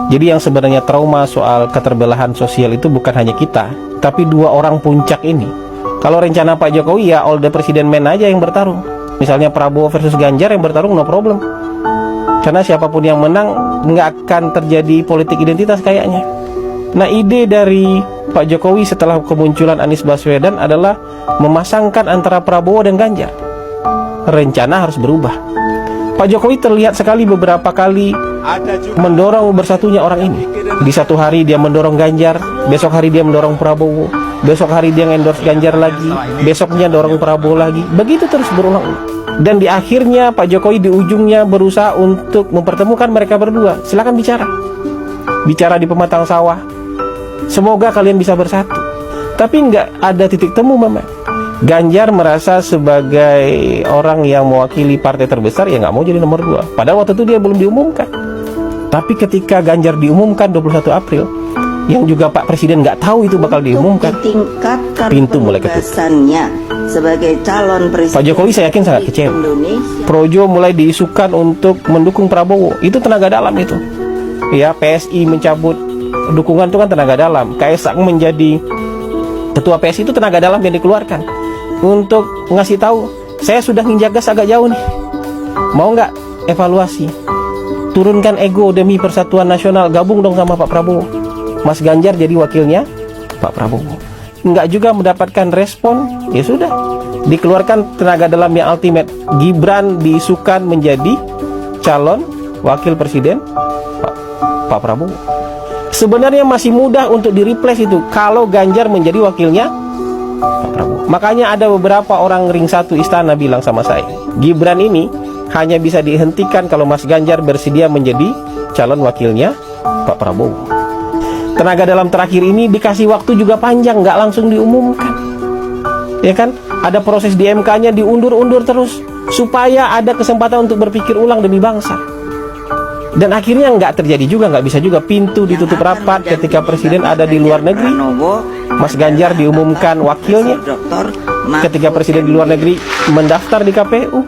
Jadi yang sebenarnya trauma soal keterbelahan sosial itu bukan hanya kita, tapi dua orang puncak ini. Kalau rencana Pak Jokowi ya all the president man aja yang bertarung. Misalnya Prabowo versus Ganjar yang bertarung, no problem. Karena siapapun yang menang nggak akan terjadi politik identitas kayaknya. Nah, ide dari Pak Jokowi setelah kemunculan Anies Baswedan adalah memasangkan antara Prabowo dan Ganjar. Rencana harus berubah. Pak Jokowi terlihat sekali beberapa kali mendorong bersatunya orang ini. Di satu hari dia mendorong Ganjar, besok hari dia mendorong Prabowo, besok hari dia endorse Ganjar lagi, besoknya dorong Prabowo lagi. Begitu terus berulang-ulang. Dan di akhirnya Pak Jokowi di ujungnya berusaha untuk mempertemukan mereka berdua. Silakan bicara. Bicara di pematang sawah. Semoga kalian bisa bersatu. Tapi nggak ada titik temu, Mama. Ganjar merasa sebagai orang yang mewakili partai terbesar, ya nggak mau jadi nomor 2. Padahal waktu itu dia belum diumumkan. Tapi ketika Ganjar diumumkan 21 April, yang juga Pak Presiden nggak tahu itu bakal diumumkan, pintu mulai ketutup. Sebagai calon presiden Pak Jokowi saya yakin sangat kecewa. Projo mulai diisukan untuk mendukung Prabowo. Itu tenaga dalam itu. Ya, PSI mencabut dukungan itu kan tenaga dalam. Kaisang menjadi ketua PSI itu tenaga dalam yang dikeluarkan untuk ngasih tahu, saya sudah nginjak gas agak jauh nih. Mau nggak evaluasi? Turunkan ego demi persatuan nasional, gabung dong sama Pak Prabowo. Mas Ganjar jadi wakilnya Pak Prabowo. Nggak juga mendapatkan respon, ya sudah, dikeluarkan tenaga dalam yang ultimate. Gibran diisukan menjadi calon wakil presiden Pak Prabowo. Sebenarnya masih mudah untuk di-replace itu kalau Ganjar menjadi wakilnya Pak Prabowo. Makanya ada beberapa orang ring satu istana bilang sama saya, Gibran ini hanya bisa dihentikan kalau Mas Ganjar bersedia menjadi calon wakilnya Pak Prabowo. Tenaga dalam terakhir ini dikasih waktu juga panjang, nggak langsung diumumkan. Ya kan? Ada proses di MK-nya diundur-undur terus supaya ada kesempatan untuk berpikir ulang demi bangsa. Dan akhirnya nggak terjadi juga, nggak bisa juga. Pintu ditutup rapat ketika Presiden ada di luar negeri. Mas Ganjar diumumkan wakilnya ketika Presiden di luar negeri mendaftar di KPU.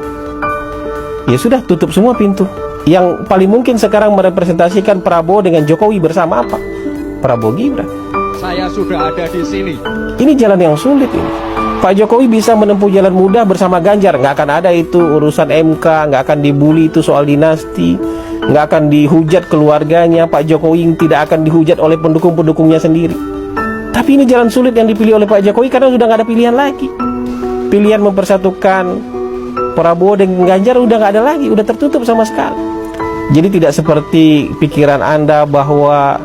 Ya sudah, tutup semua pintu. Yang paling mungkin sekarang merepresentasikan Prabowo dengan Jokowi bersama apa? Prabowo Gibran. Saya sudah ada di sini. Ini jalan yang sulit ini. Pak Jokowi bisa menempuh jalan mudah bersama Ganjar. Nggak akan ada itu urusan MK, nggak akan dibully itu soal dinasti, nggak akan dihujat keluarganya. Pak Jokowi tidak akan dihujat oleh pendukung-pendukungnya sendiri. Tapi ini jalan sulit yang dipilih oleh Pak Jokowi karena sudah nggak ada pilihan lagi. Pilihan mempersatukan Prabowo dengan Ganjar udah nggak ada lagi, udah tertutup sama sekali. Jadi tidak seperti pikiran Anda bahwa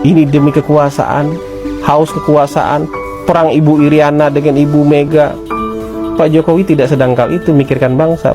ini demi kekuasaan, haus kekuasaan, perang Ibu Iriana dengan Ibu Mega. Pak Jokowi tidak sedangkal itu mikirkan bangsa.